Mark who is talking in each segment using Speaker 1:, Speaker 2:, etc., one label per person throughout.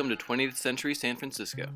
Speaker 1: Welcome to 20th Century San Francisco.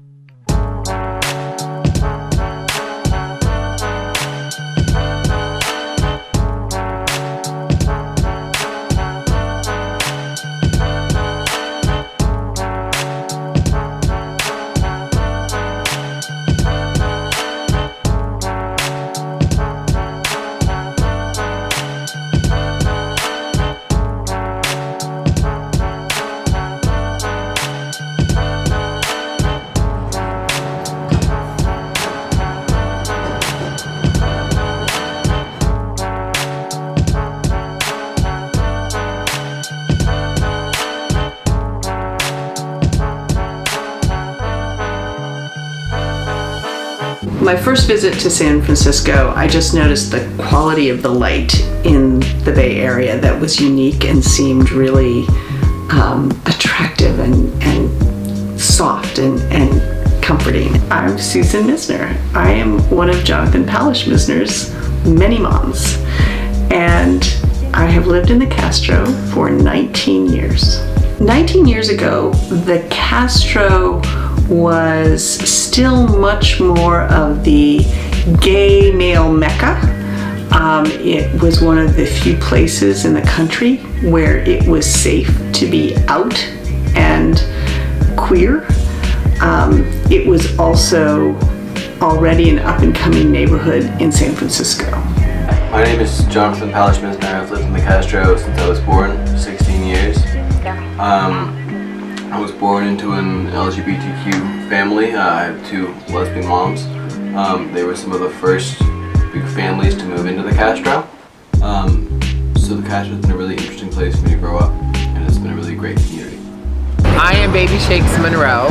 Speaker 2: My first visit to San Francisco, I just noticed the quality of the light in the Bay Area that was unique and seemed really attractive and soft and comforting. I'm Susan Mizner. I am one of Jonathan Palash-Mizner's many moms, and I have lived in the Castro for 19 years. 19 years ago, the Castro was still much more of the gay male mecca. It was one of the few places in the country where it was safe to be out and queer. It was also already an up-and-coming neighborhood in San Francisco.
Speaker 3: My name is Jonathan Palash-Mizner. I've lived in the Castro since I was born, 16 years. I was born into an LGBTQ family. I have two lesbian moms. They were some of the first big families to move into the Castro. So the Castro has been a really interesting place for me to grow up, and it's been a really great community.
Speaker 4: I am Baby Shakes Monroe,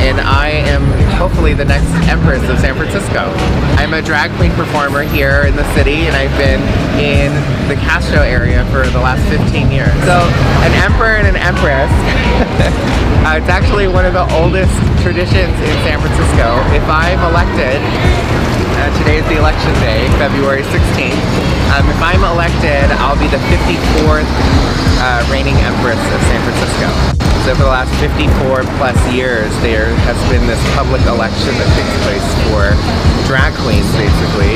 Speaker 4: and I am hopefully the next Empress of San Francisco. I'm a drag queen performer here in the city, and I've been in the Castro area for the last 15 years. So, an emperor and an empress, it's actually one of the oldest traditions in San Francisco. If I'm elected, today is the election day, February 16th. If I'm elected, I'll be the 54th reigning Empress of San Francisco. So for the last 54 plus years, there has been this public election that takes place for drag queens, basically,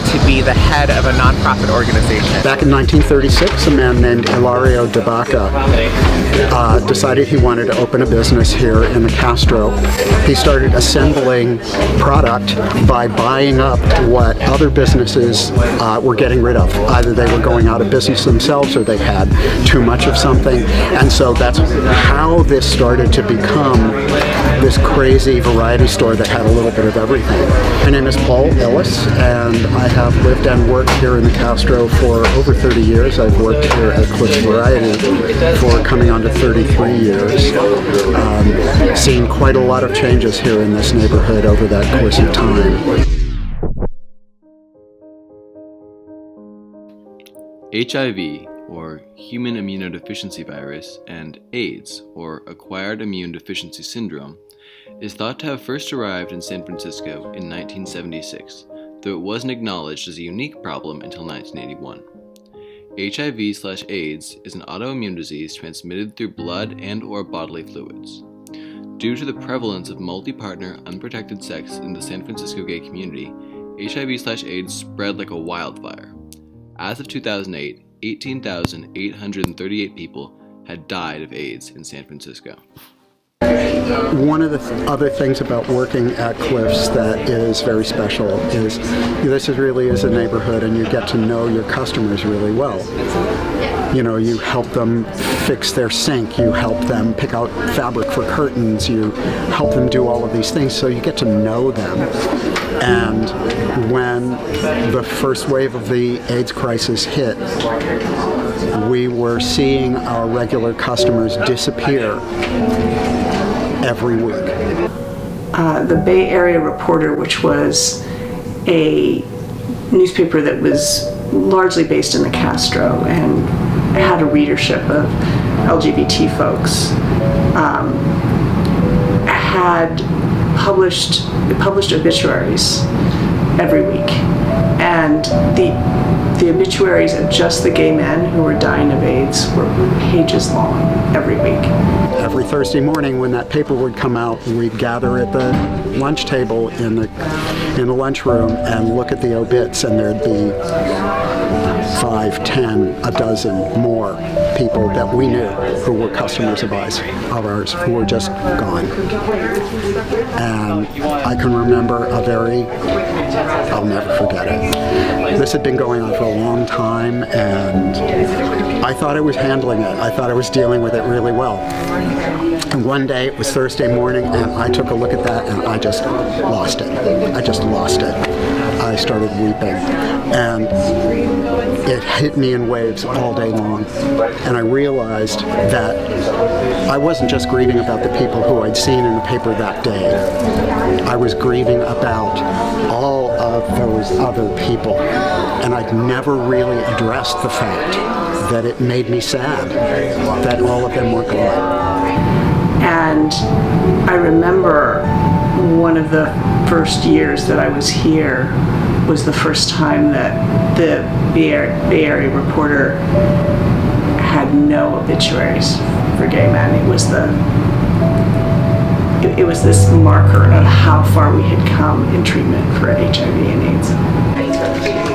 Speaker 4: to be the head of a nonprofit organization.
Speaker 5: Back in 1936, a man named Hilario de Baca decided he wanted to open a business here in the Castro. He started assembling product by buying up what other businesses were getting rid of. Either they were going out of business themselves or they had too much of something. And so that's how this started to become this crazy variety store that had a little bit of everything. My name is Paul Ellis, and I have lived and worked here in the Castro for over 30 years. I've worked here at Cliff's Variety for coming on to 33 years. Seen quite a lot of changes here in this neighborhood over that course of time.
Speaker 1: HIV, or Human Immunodeficiency Virus, and AIDS, or Acquired Immune Deficiency Syndrome, is thought to have first arrived in San Francisco in 1976, though it wasn't acknowledged as a unique problem until 1981. HIV/AIDS is an autoimmune disease transmitted through blood and/or bodily fluids. Due to the prevalence of multi-partner, unprotected sex in the San Francisco gay community, HIV/AIDS spread like a wildfire. As of 2008, 18,838 people had died of AIDS in San Francisco.
Speaker 5: One of the other things about working at Cliff's that is very special is this really is a neighborhood, and you get to know your customers really well. You know, you help them fix their sink, you help them pick out fabric for curtains, you help them do all of these things, so you get to know them. And when the first wave of the AIDS crisis hit, we were seeing our regular customers disappear every week.
Speaker 2: The Bay Area Reporter, which was a newspaper that was largely based in the Castro and had a readership of LGBT folks, had published obituaries every week, and the the obituaries of just the gay men who were dying of AIDS were pages long every week.
Speaker 5: Every Thursday morning when that paper would come out, we'd gather at the lunch table in the lunchroom and look at the obits, and there'd be 5, 10, a dozen more people that we knew who were customers of ours who were just gone. And I can remember I'll never forget it. This had been going on for a long time, and I thought I was handling it. I thought I was dealing with it really well. And one day, it was Thursday morning, and I took a look at that, and I just lost it. I started weeping, and it hit me in waves all day long. And I realized that I wasn't just grieving about the people who I'd seen in the paper that day. I was grieving about all of those other people. And I'd never really addressed the fact that it made me sad that all of them were gone.
Speaker 2: And I remember one of the first years that I was here was the first time that the Bay Area Reporter had no obituaries for gay men. It was this marker of how far we had come in treatment for HIV and AIDS.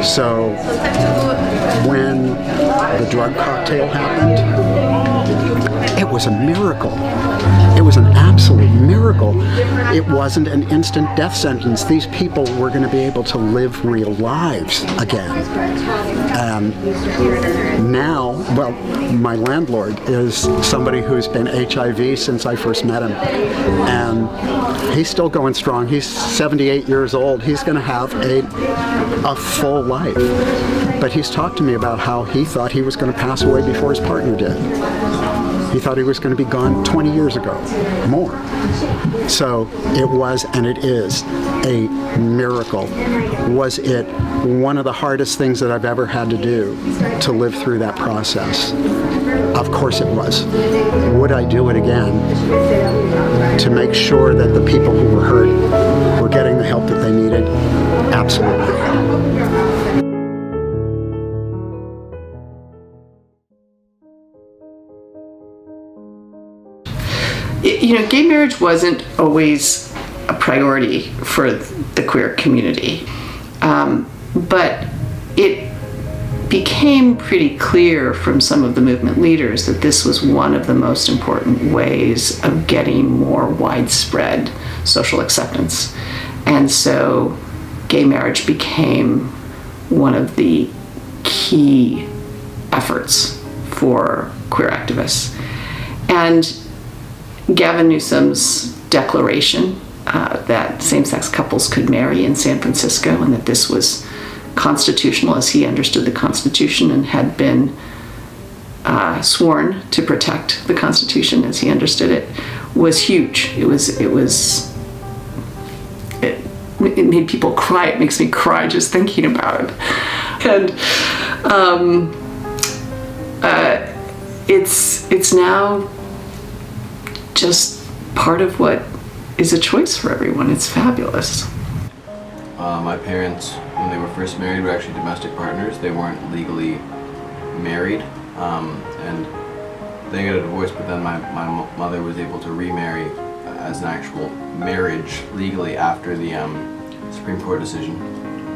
Speaker 5: So when the drug cocktail happened, it was a miracle. It was an absolute miracle. It wasn't an instant death sentence. These people were going to be able to live real lives again. Now, well, my landlord is somebody who's been HIV since I first met him. And he's still going strong. He's 78 years old. He's going to have a full life. But he's talked to me about how he thought he was going to pass away before his partner did. He thought he was going to be gone 20 years ago, more. So it was, and it is, a miracle. Was it one of the hardest things that I've ever had to do to live through that process? Of course it was. Would I do it again to make sure that the people who were hurt were getting the help that they needed? Absolutely.
Speaker 2: Gay marriage wasn't always a priority for the queer community, but it became pretty clear from some of the movement leaders that this was one of the most important ways of getting more widespread social acceptance. And so gay marriage became one of the key efforts for queer activists. And Gavin Newsom's declaration that same-sex couples could marry in San Francisco and that this was constitutional as he understood the Constitution and had been sworn to protect the Constitution as he understood it was huge. It made people cry. It makes me cry just thinking about it. And it's now just part of what is a choice for everyone. It's fabulous.
Speaker 3: My parents, when they were first married, were actually domestic partners. They weren't legally married, and they got a divorce, but then my mother was able to remarry as an actual marriage legally after the Supreme Court decision,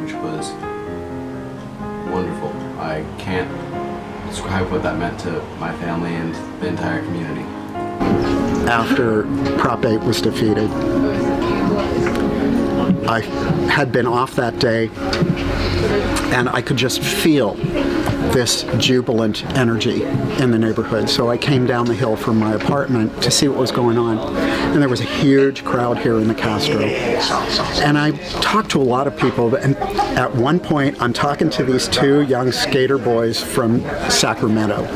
Speaker 3: which was wonderful. I can't describe what that meant to my family and the entire community.
Speaker 5: After Prop 8 was defeated, I had been off that day, and I could just feel this jubilant energy in the neighborhood. So I came down the hill from my apartment to see what was going on. And there was a huge crowd here in the Castro. And I talked to a lot of people, and at one point I'm talking to these two young skater boys from Sacramento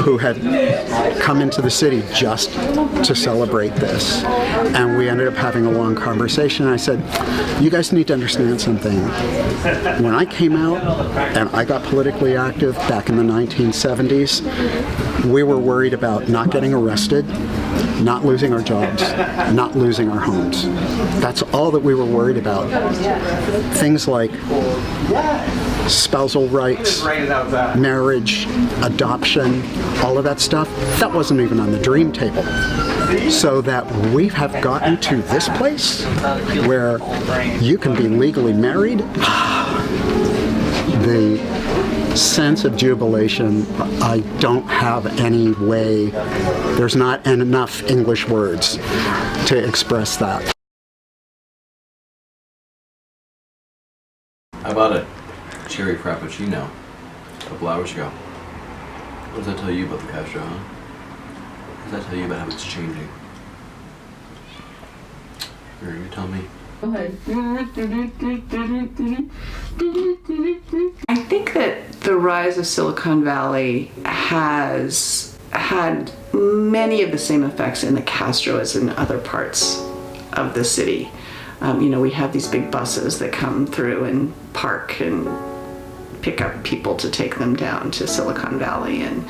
Speaker 5: who had come into the city just to celebrate this. And we ended up having a long conversation. And I said, you guys need to understand something. When I came out and I got politically active back in the 1970s, we were worried about not getting arrested, not losing our jobs, not losing our homes. That's all that we were worried about. Things like spousal rights, marriage, adoption, all of that stuff, that wasn't even on the dream table. So that we have gotten to this place where you can be legally married, the sense of jubilation, I don't have any way, there's not enough English words to express that.
Speaker 3: How about a cherry frappuccino a couple hours ago? What does that tell you about the Castro, huh? What does that tell you about how it's changing? Or you tell me.
Speaker 2: I think that the rise of Silicon Valley has had many of the same effects in the Castro as in other parts of the city. We have these big buses that come through and park and pick up people to take them down to Silicon Valley, and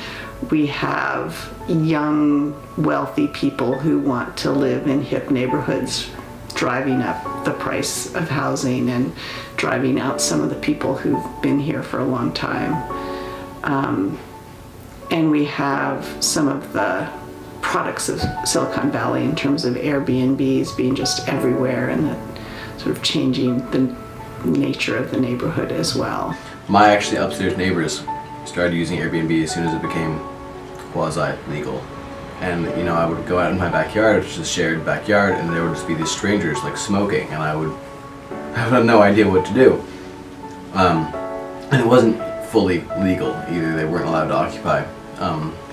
Speaker 2: we have young, wealthy people who want to live in hip neighborhoods driving up the price of housing and driving out some of the people who've been here for a long time. And we have some of the products of Silicon Valley in terms of Airbnbs being just everywhere and the sort of changing the nature of the neighborhood as well.
Speaker 3: My actually upstairs neighbors started using Airbnb as soon as it became quasi-legal. And I would go out in my backyard, which is a shared backyard, and there would just be these strangers like smoking, and I would have no idea what to do. And it wasn't fully legal either. They weren't allowed to occupy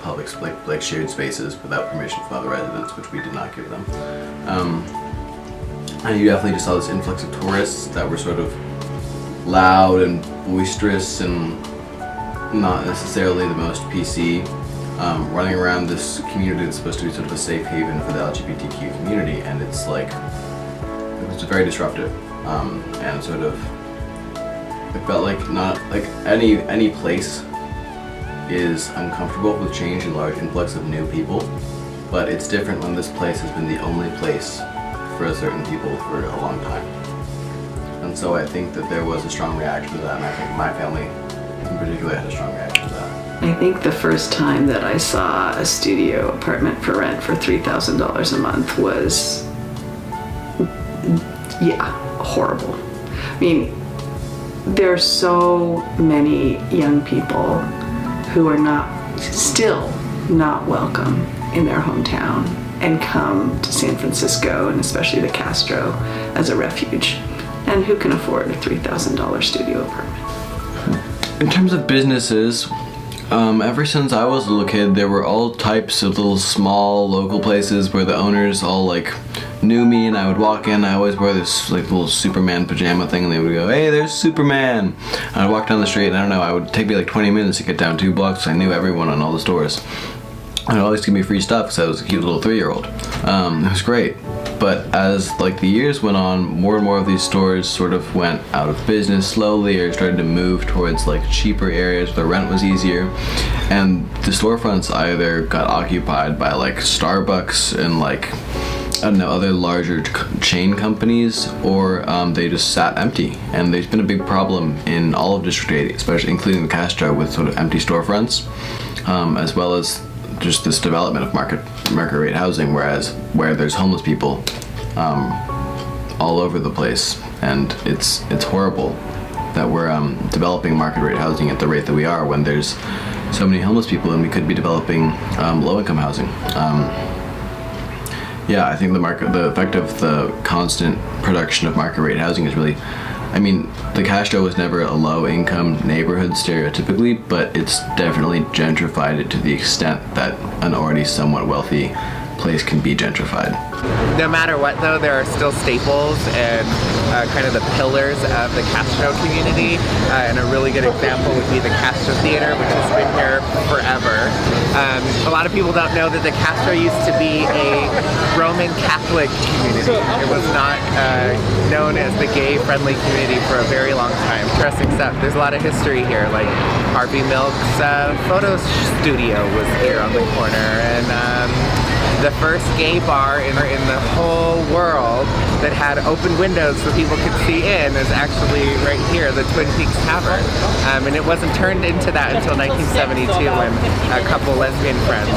Speaker 3: public like shared spaces without permission from other residents, which we did not give them. And you definitely just saw this influx of tourists that were sort of loud and boisterous and not necessarily the most PC, running around this community that's supposed to be sort of a safe haven for the LGBTQ community, and it's like, it was very disruptive, and sort of, it felt like not, like any place is uncomfortable with change and large influx of new people, but it's different when this place has been the only place for certain people for a long time. And so I think that there was a strong reaction to that, and I think my family in particular had a strong reaction to that.
Speaker 2: I think the first time that I saw a studio apartment for rent for $3,000 a month was, horrible. I mean, there are so many young people who are still not welcome in their hometown and come to San Francisco, and especially the Castro, as a refuge, and who can afford a $3,000 studio apartment.
Speaker 3: In terms of businesses, ever since I was a little kid, there were all types of little small local places where the owners all like knew me, and I would walk in. I always wore this like little Superman pajama thing, and they would go, "Hey, there's Superman." And I'd walk down the street, and I don't know, it would take me like 20 minutes to get down 2 blocks. I knew everyone in all the stores. And they'd always give me free stuff because I was a cute little 3-year-old. It was great. But as like the years went on, more and more of these stores sort of went out of business slowly, or started to move towards like cheaper areas where the rent was easier, and the storefronts either got occupied by like Starbucks and like, I don't know, other larger chain companies, or they just sat empty. And there's been a big problem in all of District 8, especially including the Castro, with sort of empty storefronts, as well as just this development of market rate housing, where there's homeless people all over the place, and it's horrible that we're developing market rate housing at the rate that we are when there's so many homeless people, and we could be developing low-income housing. I think the effect of the constant production of market rate housing is really, I mean, the Castro was never a low-income neighborhood stereotypically, but it's definitely gentrified it to the extent that an already somewhat wealthy place can be gentrified.
Speaker 4: No matter what, though, there are still staples and kind of the pillars of the Castro community, and a really good example would be the Castro Theater, which has been here forever. A lot of people don't know that the Castro used to be a Roman Catholic community. It was not known as the gay-friendly community for a very long time. Interesting stuff. There's a lot of history here, like Harvey Milk's photo studio was here on the corner, and the first gay bar in the whole world that had open windows so people could see in is actually right here, the Twin Peaks Tavern. And it wasn't turned into that until 1972 when a couple lesbian friends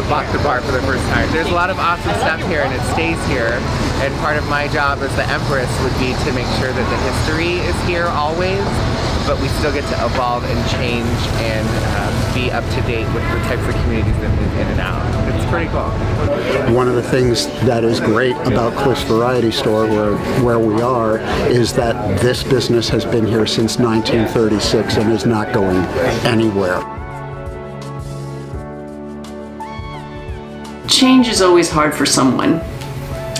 Speaker 4: bought the bar for the first time. There's a lot of awesome stuff here and it stays here. And part of my job as the Empress would be to make sure that the history is here always, but we still get to evolve and change and be up to date with the types of communities that move in and out. It's pretty cool.
Speaker 5: One of the things that is great about Cliff's Variety Store, where we are, is that this business has been here since 1936 and is not going anywhere.
Speaker 2: Change is always hard for someone,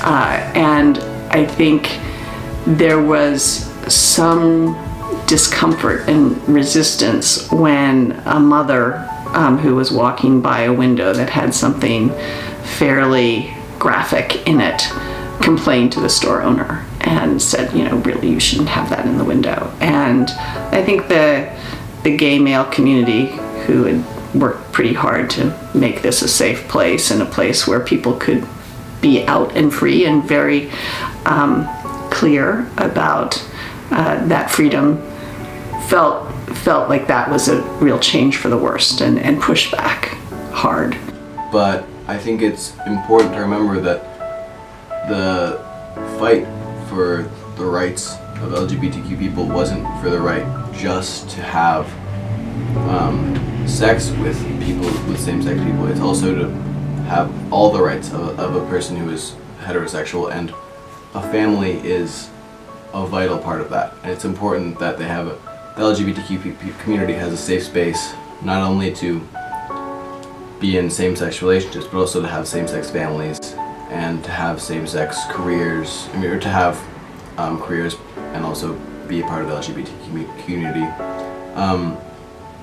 Speaker 2: and I think there was some discomfort and resistance when a mother who was walking by a window that had something fairly graphic in it complained to the store owner and said, you know, really, you shouldn't have that in the window. And I think the gay male community, who had worked pretty hard to make this a safe place and a place where people could be out and free and very clear about that freedom, felt like that was a real change for the worst and pushed back hard.
Speaker 3: But I think it's important to remember that the fight for the rights of LGBTQ people wasn't for the right just to have sex with people, with same-sex people. It's also to have all the rights of a person who is heterosexual, and a family is a vital part of that. And it's important that they have the LGBTQ community has a safe space, not only to be in same-sex relationships, but also to have same-sex families and to have same-sex careers, or to have careers and also be a part of the LGBTQ community.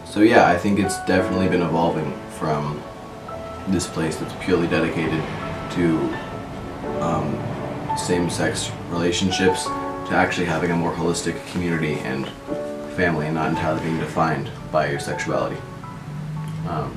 Speaker 3: So yeah, I think it's definitely been evolving from this place that's purely dedicated to same-sex relationships to actually having a more holistic community and family and not entirely being defined by your sexuality. Yeah.